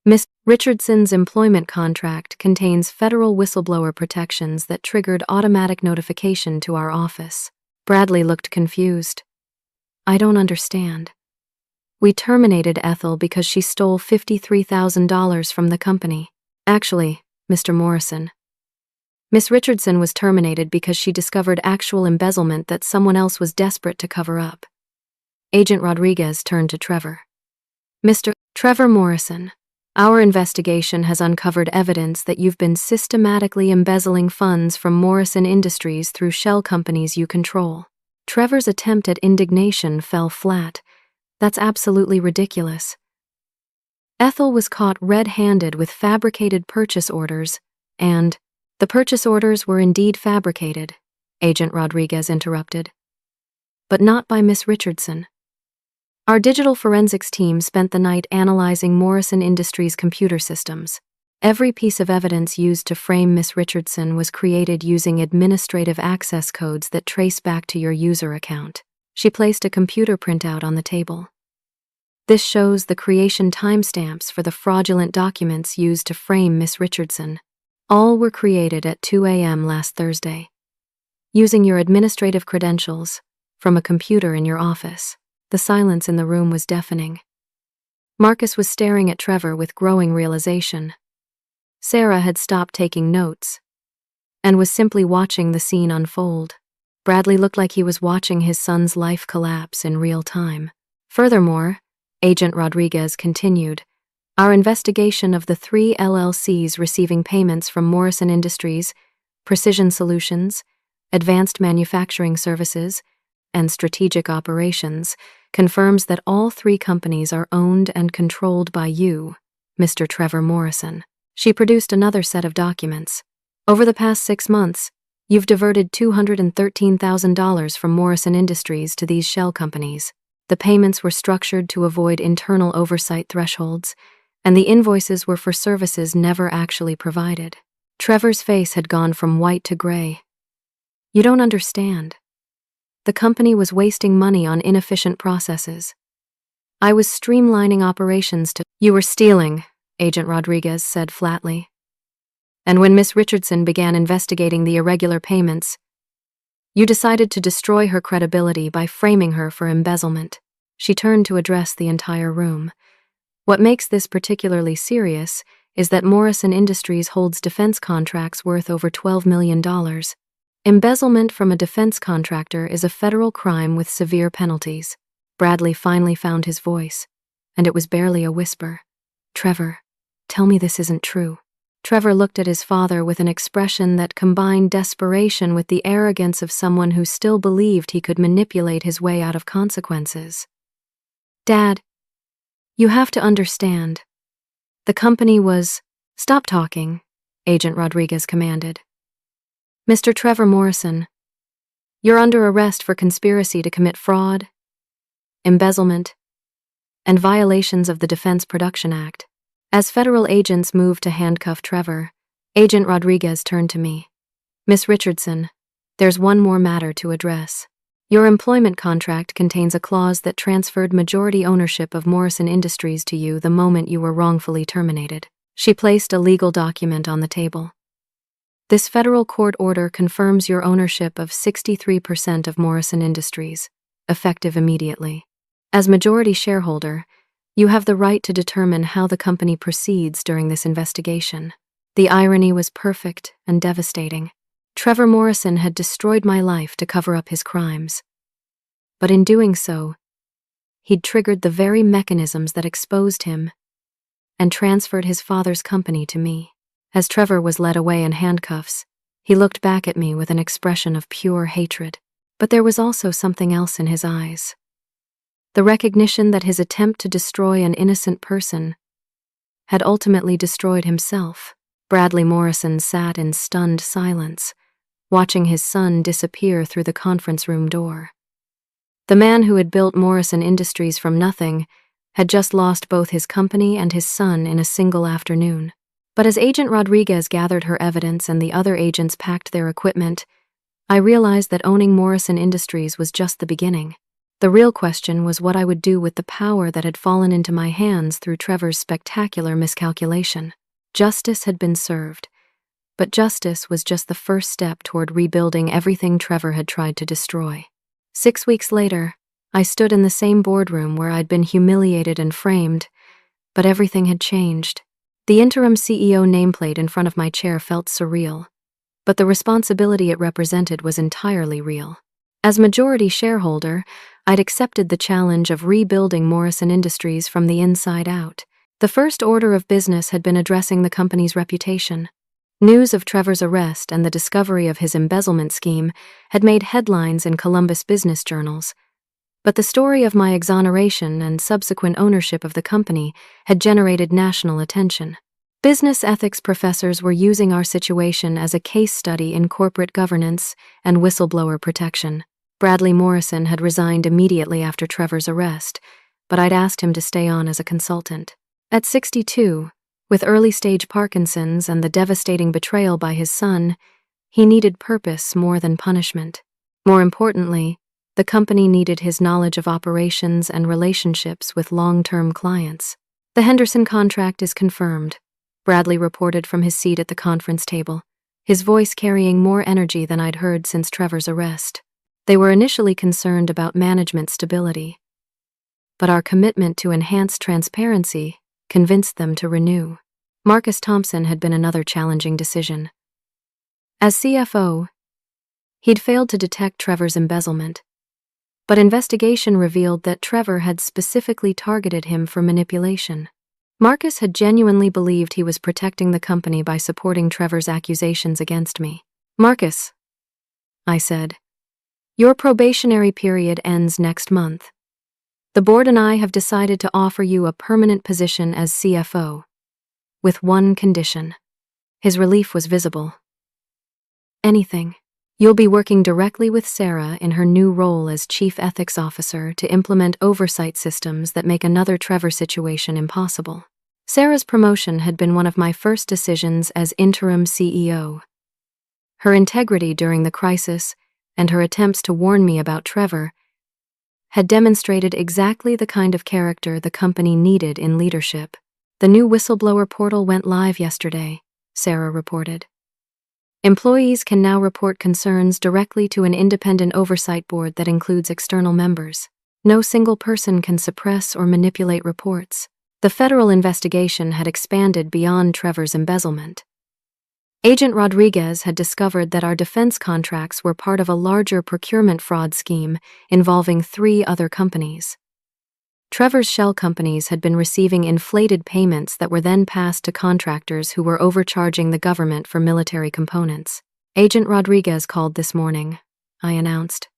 Miss Richardson's employment contract contains federal whistleblower protections that triggered automatic notification to our office. Bradley looked confused. I don't understand. We terminated Ethel because she stole $53,000 from the company. Actually, Mr. Morrison, Miss Richardson was terminated because she discovered actual embezzlement that someone else was desperate to cover up. Agent Rodriguez turned to Trevor. Mr. Trevor Morrison, our investigation has uncovered evidence that you've been systematically embezzling funds from Morrison Industries through shell companies you control. Trevor's attempt at indignation fell flat. That's absolutely ridiculous. Ethel was caught red-handed with fabricated purchase orders and The purchase orders were indeed fabricated, Agent Rodriguez interrupted. But not by Miss Richardson. Our digital forensics team spent the night analyzing Morrison Industries' computer systems. Every piece of evidence used to frame Miss Richardson was created using administrative access codes that trace back to your user account. She placed a computer printout on the table. This shows the creation timestamps for the fraudulent documents used to frame Miss Richardson. All were created at 2 a.m. last Thursday. Using your administrative credentials from a computer in your office. The silence in the room was deafening. Marcus was staring at Trevor with growing realization. Sarah had stopped taking notes and was simply watching the scene unfold. Bradley looked like he was watching his son's life collapse in real time. Furthermore, Agent Rodriguez continued, our investigation of the 3 LLCs receiving payments from Morrison Industries, Precision Solutions, Advanced Manufacturing Services, and Strategic Operations confirms that all 3 companies are owned and controlled by you, Mr. Trevor Morrison. She produced another set of documents. Over the past 6 months, you've diverted $213,000 from Morrison Industries to these shell companies. The payments were structured to avoid internal oversight thresholds, and the invoices were for services never actually provided. Trevor's face had gone from white to gray. You don't understand. The company was wasting money on inefficient processes. I was streamlining operations to— You were stealing, Agent Rodriguez said flatly. And when Miss Richardson began investigating the irregular payments, you decided to destroy her credibility by framing her for embezzlement. She turned to address the entire room. What makes this particularly serious is that Morrison Industries holds defense contracts worth over $12 million. Embezzlement from a defense contractor is a federal crime with severe penalties. Bradley finally found his voice, and it was barely a whisper. Trevor, tell me this isn't true. Trevor looked at his father with an expression that combined desperation with the arrogance of someone who still believed he could manipulate his way out of consequences. Dad, you have to understand. The company was— Stop talking, Agent Rodriguez commanded. Mr. Trevor Morrison, you're under arrest for conspiracy to commit fraud, embezzlement, and violations of the Defense Production Act. As federal agents moved to handcuff Trevor, Agent Rodriguez turned to me. Miss Richardson, there's one more matter to address. Your employment contract contains a clause that transferred majority ownership of Morrison Industries to you the moment you were wrongfully terminated. She placed a legal document on the table. This federal court order confirms your ownership of 63% of Morrison Industries, effective immediately. As majority shareholder, you have the right to determine how the company proceeds during this investigation. The irony was perfect and devastating. Trevor Morrison had destroyed my life to cover up his crimes. But in doing so, he'd triggered the very mechanisms that exposed him and transferred his father's company to me. As Trevor was led away in handcuffs, he looked back at me with an expression of pure hatred. But there was also something else in his eyes. The recognition that his attempt to destroy an innocent person had ultimately destroyed himself. Bradley Morrison sat in stunned silence, watching his son disappear through the conference room door. The man who had built Morrison Industries from nothing had just lost both his company and his son in a single afternoon. But as Agent Rodriguez gathered her evidence and the other agents packed their equipment, I realized that owning Morrison Industries was just the beginning. The real question was what I would do with the power that had fallen into my hands through Trevor's spectacular miscalculation. Justice had been served, but justice was just the first step toward rebuilding everything Trevor had tried to destroy. 6 weeks later, I stood in the same boardroom where I'd been humiliated and framed, but everything had changed. The interim CEO nameplate in front of my chair felt surreal, but the responsibility it represented was entirely real. As majority shareholder, I'd accepted the challenge of rebuilding Morrison Industries from the inside out. The first order of business had been addressing the company's reputation. News of Trevor's arrest and the discovery of his embezzlement scheme had made headlines in Columbus business journals, but the story of my exoneration and subsequent ownership of the company had generated national attention. Business ethics professors were using our situation as a case study in corporate governance and whistleblower protection. Bradley Morrison had resigned immediately after Trevor's arrest, but I'd asked him to stay on as a consultant. At 62, with early-stage Parkinson's and the devastating betrayal by his son, he needed purpose more than punishment. More importantly, the company needed his knowledge of operations and relationships with long-term clients. The Henderson contract is confirmed, Bradley reported from his seat at the conference table, his voice carrying more energy than I'd heard since Trevor's arrest. They were initially concerned about management stability, but our commitment to enhanced transparency convinced them to renew. Marcus Thompson had been another challenging decision. As CFO, he'd failed to detect Trevor's embezzlement, but investigation revealed that Trevor had specifically targeted him for manipulation. Marcus had genuinely believed he was protecting the company by supporting Trevor's accusations against me. "Marcus," I said, "your probationary period ends next month. The board and I have decided to offer you a permanent position as CFO, with one condition." His relief was visible. "Anything. You'll be working directly with Sarah in her new role as Chief Ethics Officer to implement oversight systems that make another Trevor situation impossible." Sarah's promotion had been one of my first decisions as interim CEO. Her integrity during the crisis and her attempts to warn me about Trevor had demonstrated exactly the kind of character the company needed in leadership. "The new whistleblower portal went live yesterday," Sarah reported. "Employees can now report concerns directly to an independent oversight board that includes external members. No single person can suppress or manipulate reports." The federal investigation had expanded beyond Trevor's embezzlement. Agent Rodriguez had discovered that our defense contracts were part of a larger procurement fraud scheme involving 3 other companies. Trevor's shell companies had been receiving inflated payments that were then passed to contractors who were overcharging the government for military components. "Agent Rodriguez called this morning," I announced.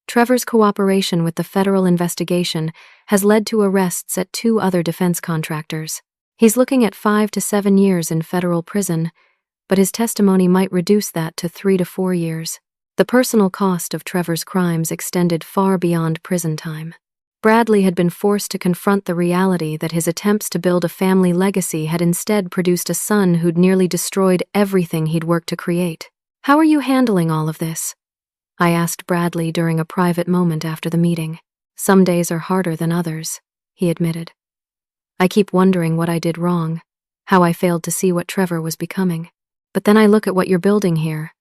"Trevor's cooperation with the federal investigation has led to arrests at 2 other defense contractors. He's looking at 5 to 7 years in federal prison, but his testimony might reduce that to 3 to 4 years. The personal cost of Trevor's crimes extended far beyond prison time." Bradley had been forced to confront the reality that his attempts to build a family legacy had instead produced a son who'd nearly destroyed everything he'd worked to create. "How are you handling all of this?" I asked Bradley during a private moment after the meeting. "Some days are harder than others," he admitted. "I keep wondering what I did wrong, how I failed to see what Trevor was becoming. But then I look at what you're building here,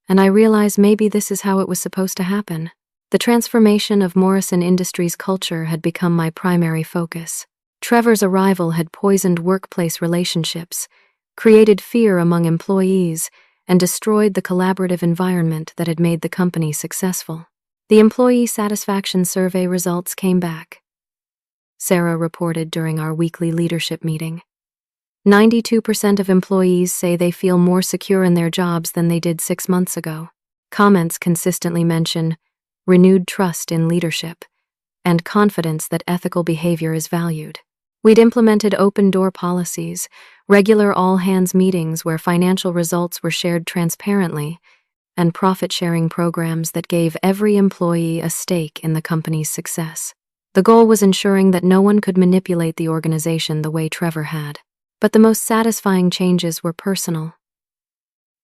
and I realize maybe this is how it was supposed to happen." The transformation of Morrison Industries' culture had become my primary focus. Trevor's arrival had poisoned workplace relationships, created fear among employees, and destroyed the collaborative environment that had made the company successful. The employee satisfaction survey results came back, Sarah reported during our weekly leadership meeting. 92% of employees say they feel more secure in their jobs than they did 6 months ago. Comments consistently mention renewed trust in leadership and confidence that ethical behavior is valued. We'd implemented open-door policies, regular all-hands meetings where financial results were shared transparently, and profit-sharing programs that gave every employee a stake in the company's success. The goal was ensuring that no one could manipulate the organization the way Trevor had. But the most satisfying changes were personal.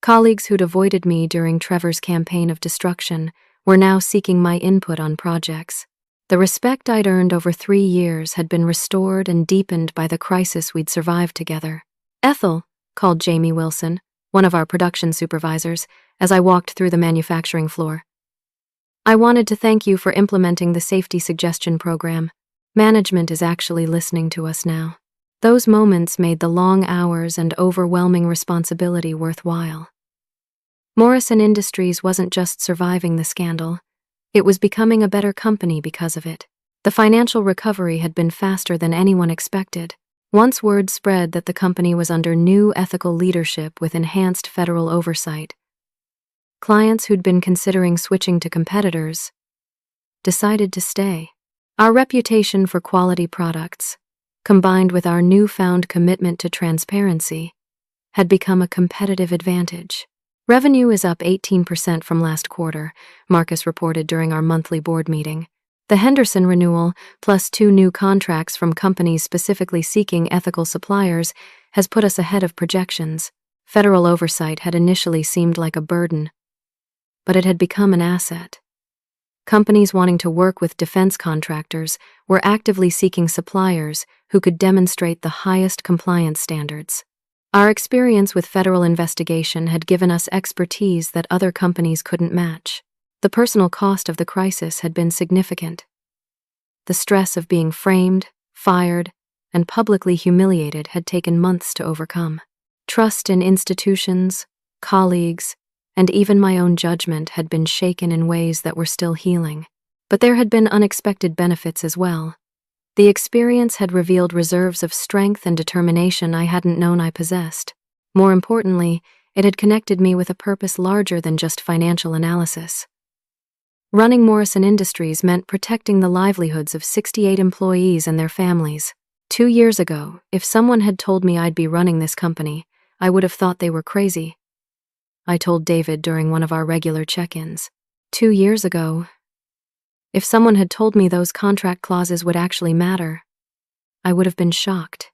Colleagues who'd avoided me during Trevor's campaign of destruction were now seeking my input on projects. The respect I'd earned over 3 years had been restored and deepened by the crisis we'd survived together. "Ethel," called Jamie Wilson, one of our production supervisors, as I walked through the manufacturing floor. "I wanted to thank you for implementing the safety suggestion program. Management is actually listening to us now." Those moments made the long hours and overwhelming responsibility worthwhile. Morrison Industries wasn't just surviving the scandal, it was becoming a better company because of it. The financial recovery had been faster than anyone expected. Once word spread that the company was under new ethical leadership with enhanced federal oversight, clients who'd been considering switching to competitors decided to stay. Our reputation for quality products, combined with our newfound commitment to transparency, had become a competitive advantage. Revenue is up 18% from last quarter, Marcus reported during our monthly board meeting. The Henderson renewal, plus 2 new contracts from companies specifically seeking ethical suppliers, has put us ahead of projections. Federal oversight had initially seemed like a burden, but it had become an asset. Companies wanting to work with defense contractors were actively seeking suppliers who could demonstrate the highest compliance standards. Our experience with federal investigation had given us expertise that other companies couldn't match. The personal cost of the crisis had been significant. The stress of being framed, fired, and publicly humiliated had taken months to overcome. Trust in institutions, colleagues, and even my own judgment had been shaken in ways that were still healing. But there had been unexpected benefits as well. The experience had revealed reserves of strength and determination I hadn't known I possessed. More importantly, it had connected me with a purpose larger than just financial analysis. Running Morrison Industries meant protecting the livelihoods of 68 employees and their families. 2 years ago, if someone had told me I'd be running this company, I would have thought they were crazy. I told David during one of our regular check-ins. 2 years ago, if someone had told me those contract clauses would actually matter, I would have been shocked.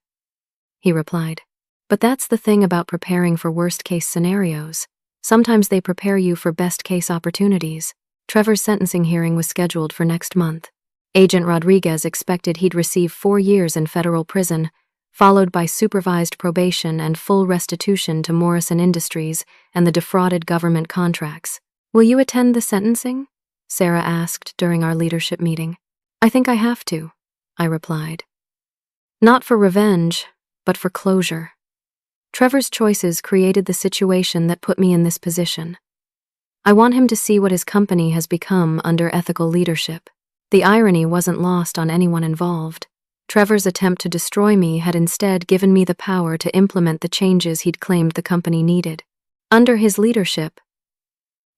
He replied, "But that's the thing about preparing for worst-case scenarios. Sometimes they prepare you for best-case opportunities." Trevor's sentencing hearing was scheduled for next month. Agent Rodriguez expected he'd receive 4 years in federal prison, followed by supervised probation and full restitution to Morrison Industries and the defrauded government contracts. "Will you attend the sentencing?" Sarah asked during our leadership meeting. "I think I have to," I replied. Not for revenge, but for closure. Trevor's choices created the situation that put me in this position. I want him to see what his company has become under ethical leadership. The irony wasn't lost on anyone involved. Trevor's attempt to destroy me had instead given me the power to implement the changes he'd claimed the company needed. Under his leadership,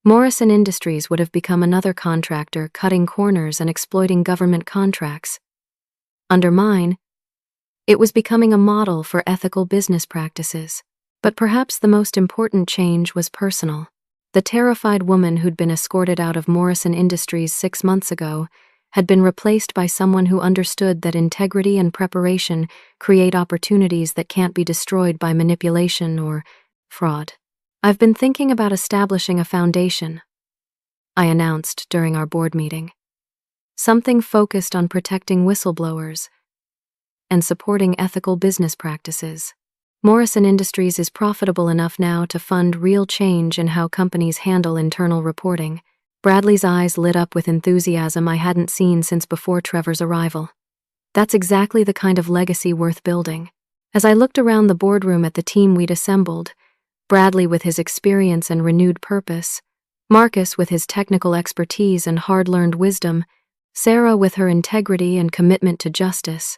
Morrison Industries would have become another contractor cutting corners and exploiting government contracts. Under mine, it was becoming a model for ethical business practices. But perhaps the most important change was personal. The terrified woman who'd been escorted out of Morrison Industries 6 months ago had been replaced by someone who understood that integrity and preparation create opportunities that can't be destroyed by manipulation or fraud. "I've been thinking about establishing a foundation," I announced during our board meeting. "Something focused on protecting whistleblowers and supporting ethical business practices. Morrison Industries is profitable enough now to fund real change in how companies handle internal reporting." Bradley's eyes lit up with enthusiasm I hadn't seen since before Trevor's arrival. "That's exactly the kind of legacy worth building." As I looked around the boardroom at the team we'd assembled, Bradley with his experience and renewed purpose, Marcus with his technical expertise and hard-learned wisdom, Sarah with her integrity and commitment to justice,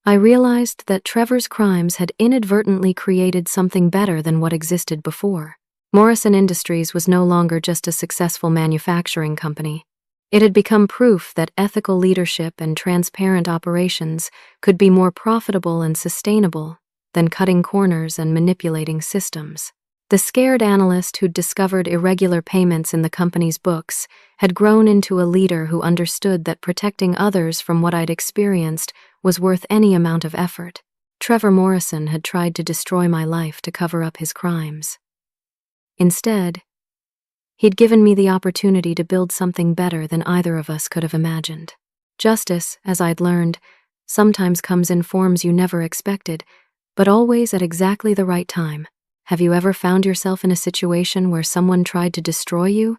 I realized that Trevor's crimes had inadvertently created something better than what existed before. Morrison Industries was no longer just a successful manufacturing company. It had become proof that ethical leadership and transparent operations could be more profitable and sustainable than cutting corners and manipulating systems. The scared analyst who'd discovered irregular payments in the company's books had grown into a leader who understood that protecting others from what I'd experienced was worth any amount of effort. Trevor Morrison had tried to destroy my life to cover up his crimes. Instead, he'd given me the opportunity to build something better than either of us could have imagined. Justice, as I'd learned, sometimes comes in forms you never expected, but always at exactly the right time. Have you ever found yourself in a situation where someone tried to destroy you,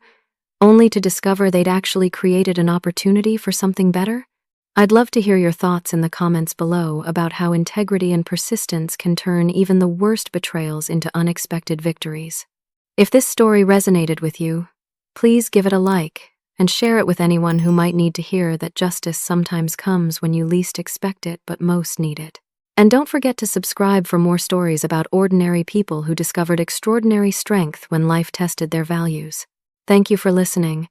only to discover they'd actually created an opportunity for something better? I'd love to hear your thoughts in the comments below about how integrity and persistence can turn even the worst betrayals into unexpected victories. If this story resonated with you, please give it a like and share it with anyone who might need to hear that justice sometimes comes when you least expect it but most need it. And don't forget to subscribe for more stories about ordinary people who discovered extraordinary strength when life tested their values. Thank you for listening,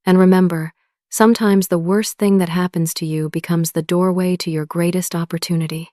and remember, Sometimes the worst thing that happens to you becomes the doorway to your greatest opportunity.